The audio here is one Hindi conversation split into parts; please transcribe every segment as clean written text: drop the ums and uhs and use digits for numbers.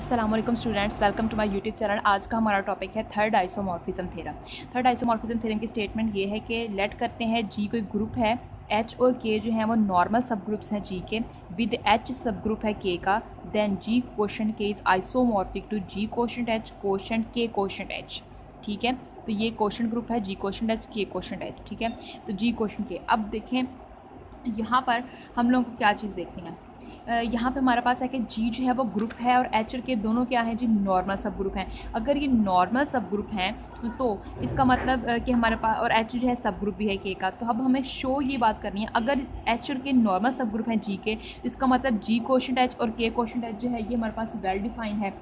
अस्सलाम वालेकुम students, welcome to my YouTube channel. आज का हमारा टॉपिक है third isomorphism theorem. Third isomorphism theorem की स्टेटमेंट ये है कि लेट करते हैं जी कोई ग्रुप है, एच और के जो है वो नॉर्मल सब ग्रुप्स हैं जी के, विद एच सब ग्रुप है के का, then G quotient K is isomorphic to G quotient H quotient K quotient H. ठीक है, तो ये कोशेंट ग्रुप है G quotient H K quotient H. ठीक है, तो जी कोशेंट के। अब देखें यहाँ पर हम लोगों को क्या चीज़ देखनी है। यहाँ पे हमारे पास है कि जी जो है वो ग्रुप है और एच और के दोनों क्या हैं जी, नॉर्मल सब ग्रुप हैं। अगर ये नॉर्मल सब ग्रुप हैं तो इसका मतलब कि हमारे पास, और एच जो है सब ग्रुप भी है के का, तो अब हमें शो ये बात करनी है, अगर एच और के नॉर्मल सब ग्रुप हैं जी के, इसका मतलब जी कोशेंट एच और के कोशेंट एच जो है ये हमारे पास वेल डिफाइन है।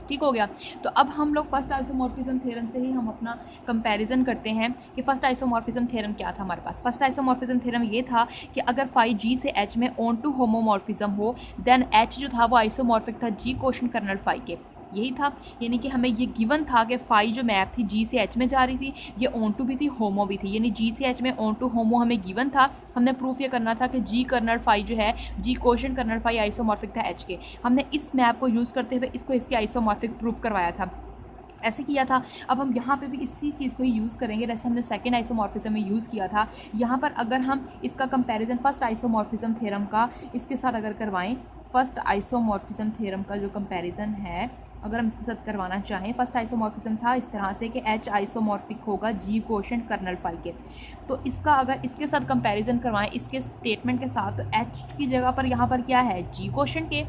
ठीक हो गया। तो अब हम लोग फर्स्ट आइसोमॉर्फिज्म थ्योरम से ही हम अपना कंपैरिजन करते हैं कि फर्स्ट आइसोमॉर्फिज्म थ्योरम क्या था हमारे पास। फर्स्ट आइसोमॉर्फिज्म थ्योरम ये था कि अगर फाई जी से एच में ऑन टू होमोमॉर्फिज्म हो, देन एच जो था वो आइसोमॉर्फिक था जी कोशेंट कर्नल फाई के। यही था, यानी कि हमें ये गिवन था कि फाई जो मैप थी जी से एच में जा रही थी, ये ऑन टू भी थी, होमो भी थी, यानी जी से एच में ऑन टू होमो हमें गिवन था। हमने प्रूफ ये करना था कि जी कर्नल फाई जो है, G quotient kernel phi isomorphic था एच के। हमने इस मैप को यूज़ करते हुए इसको इसके आइसोमॉर्फिक प्रूफ करवाया था, ऐसे किया था। अब हम यहाँ पे भी इसी चीज़ को ही यूज़ करेंगे जैसे हमने सेकेंड आइसोमॉर्फिज्म में यूज़ किया था। यहाँ पर अगर हम इसका कंपैरिजन फर्स्ट आइसोमॉर्फिज्म थ्योरम का इसके साथ अगर करवाएं, फर्स्ट आइसोमॉर्फिज्म थ्योरम का जो कंपैरिजन है अगर हम इसके साथ करवाना चाहें, फर्स्ट आइसोमॉर्फिज्म था इस तरह से कि एच आइसोमॉर्फिक होगा जी कोशेंट कर्नल फाई के। तो इसका अगर इसके साथ कंपैरिजन करवाएं इसके स्टेटमेंट के साथ, तो एच की जगह पर यहाँ पर क्या है जी कोशेंट के,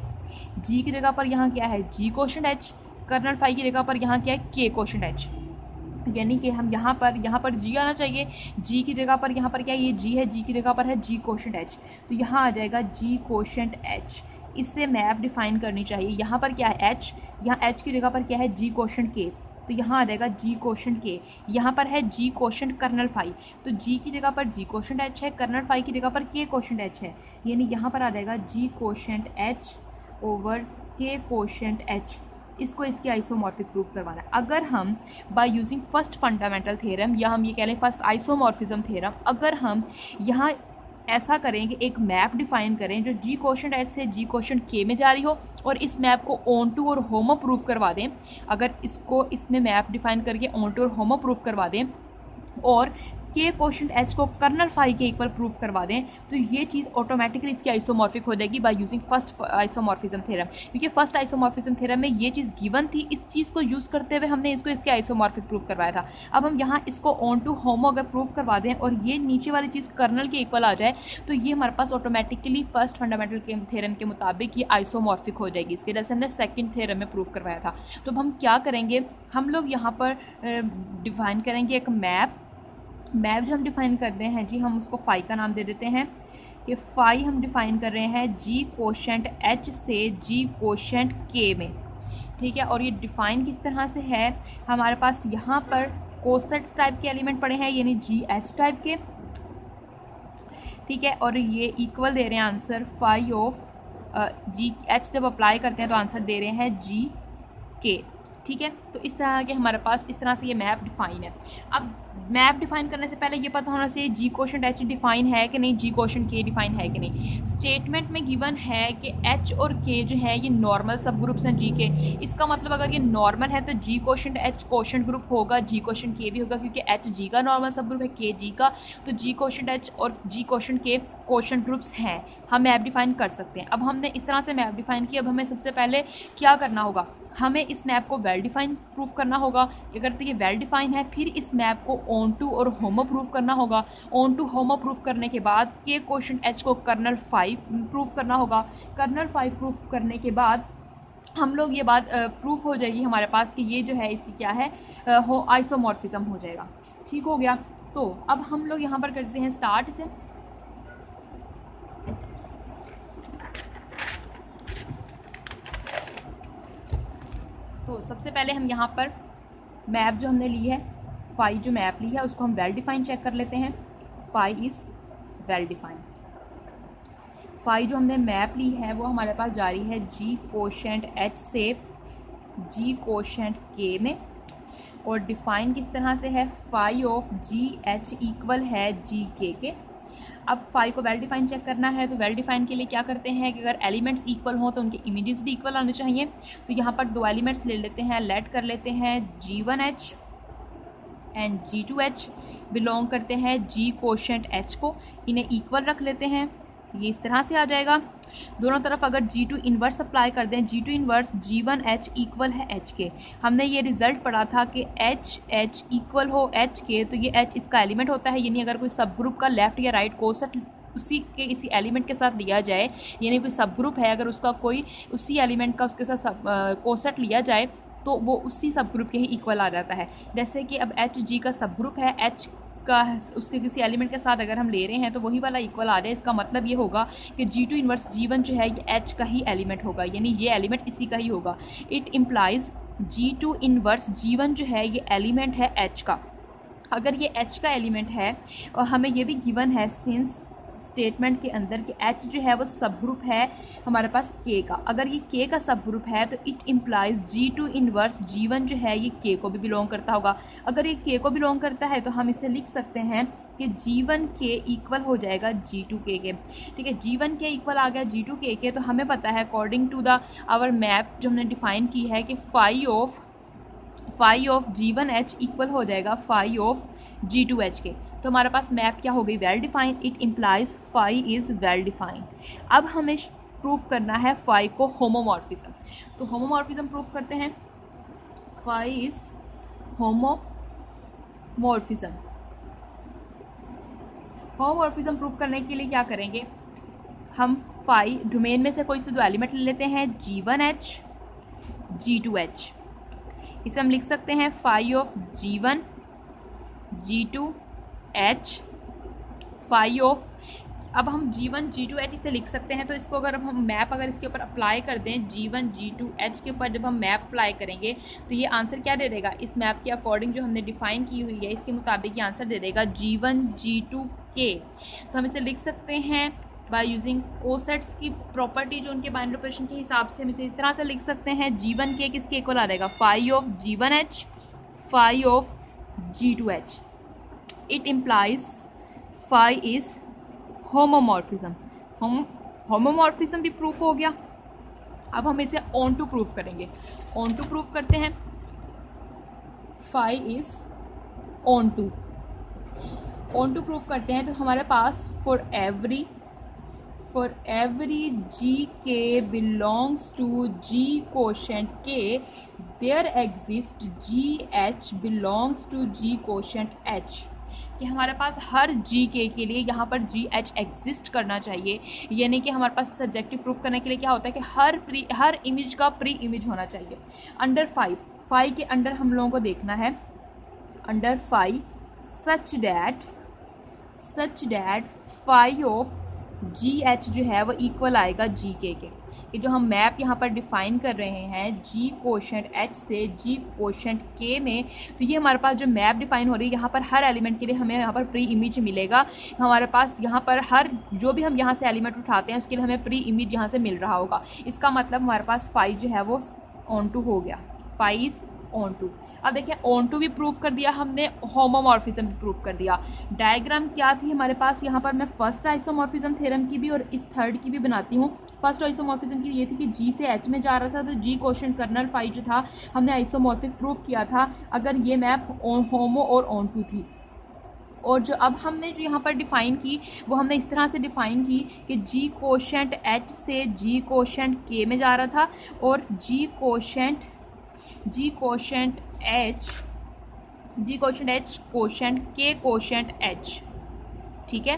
जी की जगह पर यहाँ क्या है G quotient H, kernel phi की जगह पर यहाँ क्या है के कोशेंट एच। यानी कि हम यहाँ पर जी आना चाहिए, जी की जगह पर यहाँ पर क्या है ये जी है, जी की जगह पर है जी कोशेंट एच, तो यहाँ आ जाएगा जी कोशेंट एच। इससे मैप डिफाइन करनी चाहिए। यहाँ पर क्या है एच, यहाँ एच की जगह पर क्या है जी कोशेंट के, तो यहाँ आ जाएगा जी कोशेंट के। यहाँ पर है जी कोशेंट कर्नल फाई, तो जी की जगह पर जी कोशेंट एच है, कर्नल फाई की जगह पर के कोशेंट एच है, यानी यहाँ पर आ जाएगा जी कोशेंट एच ओवर के कोशेंट एच। इसको इसके आइसोमॉर्फिक प्रूफ करवाना है। अगर हम bye using first fundamental theorem, या हम ये कह लें फर्स्ट आइसोमॉर्फिज्म थ्योरम, अगर हम यहाँ ऐसा करें कि एक मैप डिफाइन करें जो जी कोशेंट एच से जी कोशेंट के में जा रही हो, और इस मैप को ऑन टू और होमो प्रूफ करवा दें, अगर इसको इसमें मैप डिफाइन करके ऑन टू और होमो प्रूफ करवा दें और के कोशेंट एच को कर्नल फाई के इक्वल प्रूफ करवा दें, तो ये चीज़ ऑटोमेटिकली इसकी आइसोमॉर्फिक हो जाएगी bye using first isomorphism theorem. क्योंकि फर्स्ट आइसोमॉर्फिज्म थ्योरम में ये चीज़ गिवन थी, इस चीज़ को यूज़ करते हुए हमने इसको इसके आइसोमॉर्फिक प्रूफ करवाया था। अब हम यहाँ इसको ऑन टू होमो अगर प्रूफ करवा दें और ये नीचे वाली चीज़ कर्नल के इक्वल आ जाए, तो ये हमारे पास ऑटोमेटिकली फर्स्ट फंडामेंटल थ्योरम के मुताबिक ये आइसोमॉर्फिक हो जाएगी, इसके जैसे हमने सेकेंड थ्योरम में प्रूफ करवाया था। तो हम क्या करेंगे, हम लोग यहाँ पर डिफाइन करेंगे एक मैप जो हम डिफ़ाइन कर रहे हैं जी, हम उसको फाई का नाम दे देते हैं कि फाई हम डिफ़ाइन कर रहे हैं जी कोशेंट एच से जी कोशेंट के में। ठीक है, और ये डिफ़ाइन किस तरह से है, हमारे पास यहाँ पर कोसेट्स टाइप के एलिमेंट पड़े हैं, यानी जी एच टाइप के। ठीक है, और ये इक्वल दे रहे हैं answer phi of G H, जब अप्लाई करते हैं तो आंसर दे रहे हैं जी के। ठीक है, तो इस तरह के हमारे पास इस तरह से ये मैप डिफाइन है। अब मैप डिफाइन करने से पहले ये पता होना चाहिए जी कोशेंट एच डिफाइन है कि नहीं, जी कोशेंट के डिफाइन है कि नहीं। स्टेटमेंट में गिवन है कि एच और के जो है ये नॉर्मल सब ग्रुप्स हैं जी के। इसका मतलब अगर ये नॉर्मल है तो जी कोशेंट एच कोशेंट ग्रुप होगा, जी कोशेंट के भी होगा, क्योंकि एच जी का नॉर्मल सब ग्रुप है, के जी का, तो जी कोशेंट एच और जी कोशेंट के कोशेंट ग्रुप्स हैं। हम मैप डिफाइन कर सकते हैं। अब हमने इस तरह से मैप डिफाइन किया, अब हमें सबसे पहले क्या करना होगा, हमें इस मैप को वेल डिफाइन प्रूफ करना होगा। अगर तो ये वेल डिफाइन है, फिर इस मैप को ऑन टू और होमो प्रूफ करना होगा। ऑन टू होमो प्रूफ करने के बाद के कोशेंट एच को कर्नल फाई प्रूफ करना होगा। कर्नल फाई प्रूफ करने के बाद हम लोग ये बात प्रूफ हो जाएगी हमारे पास कि ये जो है इसकी क्या है, आइसोमॉर्फिज्म हो जाएगा। ठीक हो गया। तो अब हम लोग यहाँ पर करते हैं स्टार्ट से। तो सबसे पहले हम यहाँ पर मैप जो हमने ली है, फाई जो मैप ली है उसको हम वेल डिफाइन चेक कर लेते हैं। Phi is well define. Phi जो हमने मैप ली है वो हमारे पास जा रही है जी कोशेंट एच से जी कोशेंट के में, और डिफाइन किस तरह से है, phi of G H equal है जी के। अब फाई को वेल डिफाइन चेक करना है, तो वेल डिफाइन के लिए क्या करते हैं कि अगर एलिमेंट्स इक्वल हों तो उनके इमेजेस भी इक्वल आने चाहिए। तो यहाँ पर दो एलिमेंट्स ले लेते हैं, लेट कर लेते हैं G1H एंड G2H, बिलोंग करते हैं G कोशेंट H को, इन्हें इक्वल रख लेते हैं। ये इस तरह से आ जाएगा। दोनों तरफ अगर G2 इन्वर्स अप्लाई कर दें, G2 इन्वर्स G1H इक्वल है H के। हमने ये रिजल्ट पढ़ा था कि H इक्वल हो H के, तो ये H इसका एलिमेंट होता है। यानी अगर कोई सब ग्रुप का लेफ़्ट या राइट कोसेट उसी के किसी एलिमेंट के साथ लिया जाए, यानी कोई सब ग्रुप है अगर उसका कोई उसी एलिमेंट का उसके साथ कोसेट लिया जाए तो वो उसी सब ग्रुप के ही इक्वल आ जाता है। जैसे कि अब HG का सब ग्रुप है, H का उसके किसी एलिमेंट के साथ अगर हम ले रहे हैं तो वही वाला इक्वल आ जाए। इसका मतलब ये होगा कि G2 इन्वर्स G1 जो है ये H का ही एलिमेंट होगा, यानी ये एलिमेंट इसी का ही होगा। It implies G2 inverse G1 जो है ये एलिमेंट है H का। अगर ये H का एलिमेंट है और हमें ये भी गिवन है सिंस स्टेटमेंट के अंदर कि H जो है वो सब ग्रुप है हमारे पास K का। अगर ये K का सब ग्रुप है तो it implies G2 inverse G1 जो है ये K को भी बिलोंग करता होगा। अगर ये K को बिलोंग करता है तो हम इसे लिख सकते हैं कि G1K इक्वल हो जाएगा G2K के। ठीक है, G1K इक्वल आ गया G2K के। तो हमें पता है according to the our map जो हमने डिफाइन की है कि फाई ऑफ G1H इक्वल हो जाएगा फाई ऑफ G2H के। तो हमारे पास मैप क्या हो गई, well define. It implies phi is well define. अब हमें प्रूफ करना है फाई को होमोमॉर्फिज्म। तो होमोमॉर्फिज्म प्रूफ करते हैं। Phi is homomorphism. Homomorphism proof करने के लिए क्या करेंगे, हम फाई डोमेन में से कोई से दो एलिमेंट ले लेते हैं, G1H G2H। इसे हम लिख सकते हैं phi of G1 G2H phi of. अब हम G1 G2H इसे लिख सकते हैं। तो इसको अगर हम मैप अगर इसके ऊपर अप्लाई कर दें G1 G2H के ऊपर, जब हम मैप अप्लाई करेंगे तो ये आंसर क्या दे देगा, इस मैप के अकॉर्डिंग जो हमने डिफाइन की हुई है इसके मुताबिक ये आंसर दे देगा G1 G2K। तो हम इसे लिख सकते हैं बाय यूजिंग कोसेट्स की प्रॉपर्टी जो उनके बाइनरी ऑपरेशन के हिसाब से हम इसे इस तरह से लिख सकते हैं। G1K किसके इक्वल आ जाएगा, phi of G1H phi of G2H। It implies phi is homomorphism. Homomorphism भी प्रूफ हो गया। अब हम इसे ऑन टू प्रूफ करेंगे। ऑन टू प्रूफ करते हैं, phi is onto proof करते हैं। तो हमारे पास for every GK belongs to G quotient K, there exists GH belongs to G quotient H। कि हमारे पास हर GK के लिए यहाँ पर GH एग्जिस्ट करना चाहिए। यानी कि हमारे पास सब्जेक्टिव प्रूफ करने के लिए क्या होता है कि हर इमेज का प्री इमेज होना चाहिए। अंडर फाई के अंडर हम लोगों को देखना है, under phi such that phi of GH जो है वो इक्वल आएगा GK के। ये जो हम मैप यहाँ पर डिफाइन कर रहे हैं G कोशेंट H से G कोशेंट K में, तो ये हमारे पास जो मैप डिफाइन हो रही है यहाँ पर हर एलिमेंट के लिए हमें यहाँ पर प्री इमेज मिलेगा। हमारे पास यहाँ पर हर जो भी हम यहाँ से एलिमेंट उठाते हैं उसके लिए हमें प्री इमेज यहाँ से मिल रहा होगा। इसका मतलब हमारे पास फाई जो है वो ऑन टू हो गया, फाई इज ऑन टू। अब देखिए ऑन टू भी प्रूफ कर दिया हमने, होमोमॉर्फिज्म भी प्रूफ कर दिया। डायग्राम क्या थी हमारे पास, यहाँ पर मैं फर्स्ट आइसोमॉर्फिज्म थ्योरम की भी और इस थर्ड की भी बनाती हूँ। फर्स्ट आइसोमॉर्फिज्म की ये थी कि G से H में जा रहा था, तो G कोशेंट कर्नल फाई जो था हमने आइसोमॉर्फिक प्रूफ किया था अगर ये मैप होमो और ऑन टू थी। और जो अब हमने जो यहाँ पर डिफ़ाइन की वो हमने इस तरह से डिफ़ाइन की कि G कोशेंट H से G कोशेंट K में जा रहा था और G quotient H quotient K quotient H। ठीक है,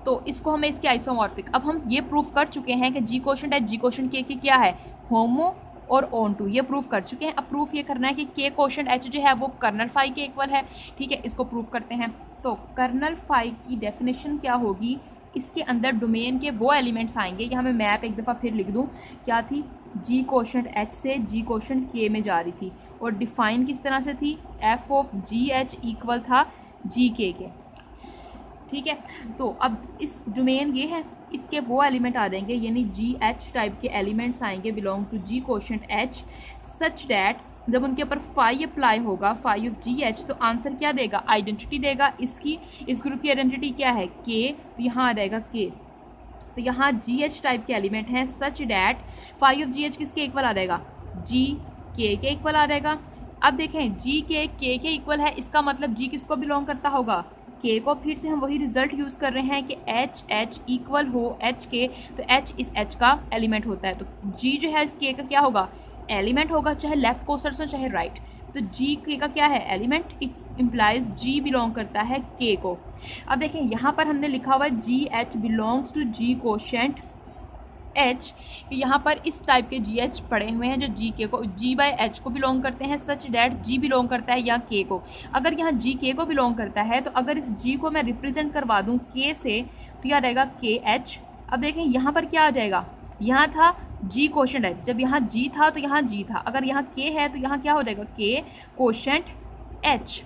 तो इसको हमें इसके आइसोमॉर्फिक, अब हम ये प्रूफ कर चुके हैं कि G quotient H G quotient K की क्या है, होमो और ऑन टू, ये प्रूफ कर चुके हैं। अब प्रूफ ये करना है कि K कोशेंट H जो है वो कर्नल फाई के इक्वल है। ठीक है, इसको प्रूफ करते हैं। तो कर्नल फाई की डेफिनेशन क्या होगी, इसके अंदर डोमेन के वो एलिमेंट्स आएंगे। यहाँ मैं मैप एक दफ़ा फिर लिख दूँ, क्या थी, G कोशेंट H से G कोशेंट K में जा रही थी और डिफाइन किस तरह से थी, f ऑफ GH इक्वल था GK के। ठीक है, तो अब इस डोमेन ये है, इसके वो एलिमेंट आ जाएंगे यानी GH टाइप के एलिमेंट्स आएंगे belong to G quotient H such that जब उनके ऊपर फाई अप्लाई होगा, फाई ऑफ जी एच, तो आंसर क्या देगा, आइडेंटिटी देगा। इसकी, इस ग्रुप की आइडेंटिटी क्या है, के, तो यहाँ आ जाएगा के। तो यहाँ जी एच टाइप के एलिमेंट हैं such that phi of G H किसके इक्वल आ जाएगा, जी के इक्वल आ जाएगा। अब देखें जी के इक्वल है, इसका मतलब जी किसको बिलोंग करता होगा, के को। फिर से हम वही रिजल्ट यूज़ कर रहे हैं कि एच एच इक्वल हो एच के, तो एच इस एच का एलिमेंट होता है, तो जी जो है इस के का क्या होगा, एलिमेंट होगा, चाहे लेफ्ट कोसर्स हो चाहे राइट। तो जी के का क्या है, element, it implies G belong करता है के को। अब देखें यहाँ पर हमने लिखा हुआ है G H belongs to G quotient H, यहाँ पर इस टाइप के जी एच पड़े हुए हैं जो जी के को, जी बाय एच को बिलोंग करते हैं सच डैट जी बिलोंग करता है या के को। अगर यहाँ जी के को बिलोंग करता है तो अगर इस जी को मैं रिप्रेजेंट करवा दूँ के से, तो यह रहेगा के एच। अब देखें यहाँ पर क्या आ जाएगा, यहाँ था जी कोशेंट एच, जब यहाँ जी था तो यहाँ जी था, अगर यहाँ के है तो यहाँ क्या हो जाएगा, K quotient H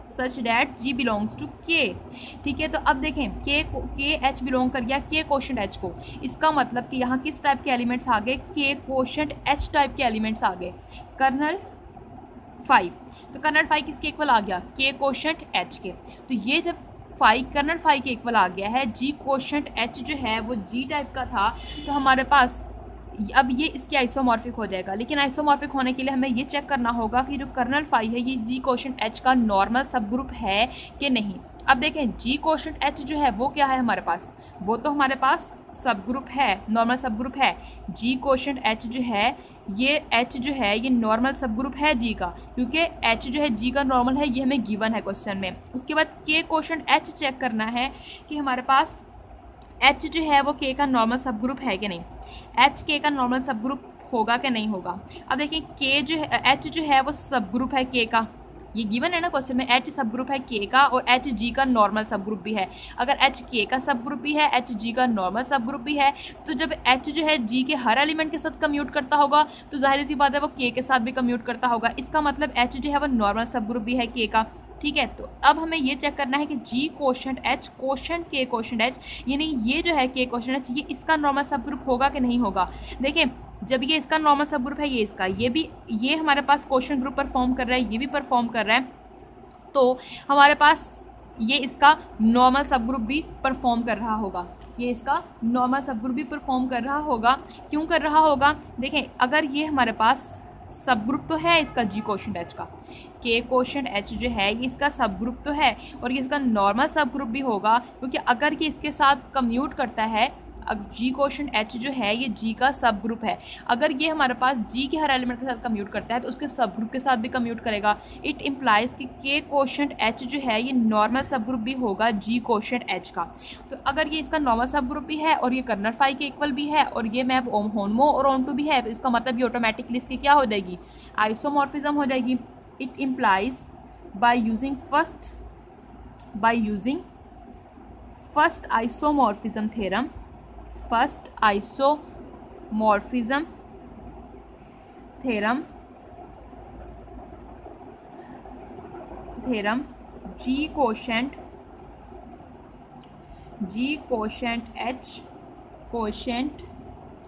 such that G belongs to K. ठीक है, तो अब देखें के एच बिलोंग कर गया के कोशेंट एच को, इसका मतलब कि यहाँ किस टाइप के एलिमेंट्स आ गए, के कोशेंट एच टाइप के एलिमेंट्स आ गए। कर्नल फाइव, तो कर्नल फाइव किसके इक्वल आ गया, के कोशेंट एच के। तो ये जब कर्नल फाइव के इक्वल आ गया है, जी कोशेंट एच जो है वो जी टाइप का था, तो हमारे पास अब ये इसके आइसोमॉर्फिक हो जाएगा। लेकिन आइसोमॉर्फिक होने के लिए हमें ये चेक करना होगा कि जो कर्नल फाई है ये जी कोशेंट एच का नॉर्मल सब ग्रुप है कि नहीं। अब देखें जी कोशेंट एच जो है वो क्या है हमारे पास, वो तो हमारे पास सब ग्रुप है, नॉर्मल सब ग्रुप है। जी कोशेंट एच जो है, ये एच जो है ये नॉर्मल सब ग्रुप है जी का, क्योंकि एच जो है जी का नॉर्मल है, ये हमें गिवन है क्वेश्चन में। उसके बाद के कोशेंट एच चेक करना है कि हमारे पास एच जो है वो के का नॉर्मल सब ग्रुप है कि नहीं, एच के का नॉर्मल सब ग्रुप होगा कि नहीं होगा। अब देखिए के जो है, एच जो है वो सब ग्रुप है के का, ये गिवन है ना क्वेश्चन में, एच सब ग्रुप है के का और एच जी का नॉर्मल सब ग्रुप भी है। अगर एच के का सब ग्रुप भी है, एच जी का नॉर्मल सब ग्रुप भी है, तो जब एच जो है जी के हर एलिमेंट के साथ कम्यूट करता होगा तो जाहिर सी बात है वो के साथ भी कम्यूट करता होगा। इसका मतलब एच जो है वो नॉर्मल सब ग्रुप भी है के का। ठीक है, तो अब हमें ये चेक करना है कि जी quotient H quotient K quotient H, यानी ये जो है के कोशेंट एच, ये इसका नॉर्मल सब ग्रुप होगा कि नहीं होगा। देखिए जब ये इसका नॉर्मल सब ग्रुप है, ये इसका, ये भी, ये हमारे पास कोशेंट ग्रुप परफॉर्म कर रहा है, ये भी परफॉर्म कर रहा है, तो हमारे पास ये इसका नॉर्मल सब ग्रुप भी परफॉर्म कर रहा होगा, ये इसका नॉर्मल सब ग्रुप भी परफॉर्म कर रहा होगा। क्यों कर रहा होगा, देखें अगर ये हमारे पास सब ग्रुप तो है इसका जी कोशेंट एच का, के कोशेंट एच जो है ये इसका सब ग्रुप तो है और ये इसका नॉर्मल सब ग्रुप भी होगा, क्योंकि अगर ये इसके साथ कम्यूट करता है, अब जी कोशेंट एच जो है ये जी का सब ग्रुप है, अगर ये हमारे पास जी के हर एलिमेंट के साथ कम्यूट करता है तो उसके सब ग्रुप के साथ भी कम्यूट करेगा। इट इम्प्लाइज कि के कोशेंट एच जो है ये नॉर्मल सब ग्रुप भी होगा जी कोशेंट एच का। तो अगर ये इसका नॉर्मल सब ग्रुप भी है और ये कर्नल फाई के इक्वल भी है और ये मैप होनमो और ऑन टू भी है, तो इसका मतलब ये ऑटोमेटिकली इसकी क्या हो जाएगी, आइसोमॉर्फिज्म हो जाएगी। It implies by using first isomorphism theorem, first isomorphism theorem G quotient H quotient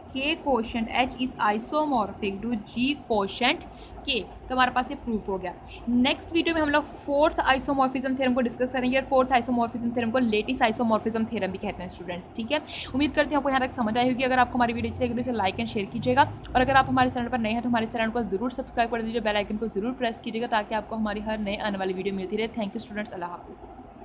K quotient H is isomorphic to G quotient K, तो हमारे पास ये प्रूफ हो गया। नेक्स्ट वीडियो में हम लोग फोर्थ आइसोमॉर्फिज्म थ्योरम को डिस्कस करेंगे और फोर्थ आइसोमॉर्फिज्म थ्योरम को लेटिस आइसोमॉर्फिज्म थ्योरम भी कहते हैं स्टूडेंट्स। ठीक है, उम्मीद करते हैं आपको यहाँ तक समझ आई होगी। अगर आपको हमारी वीडियो अच्छी लगी तो इसे लाइक एंड शेयर कीजिएगा और अगर आप हमारे चैनल पर नए हैं तो हमारे चैनल को जरूर सब्सक्राइब कर दीजिए, बेल आइकन को जरूर प्रेस कीजिएगा ताकि आपको हमारी हर नए आने वाली वीडियो मिलती रहे। थैंक यू स्टूडेंट्स, अल्लाह हाफिज़।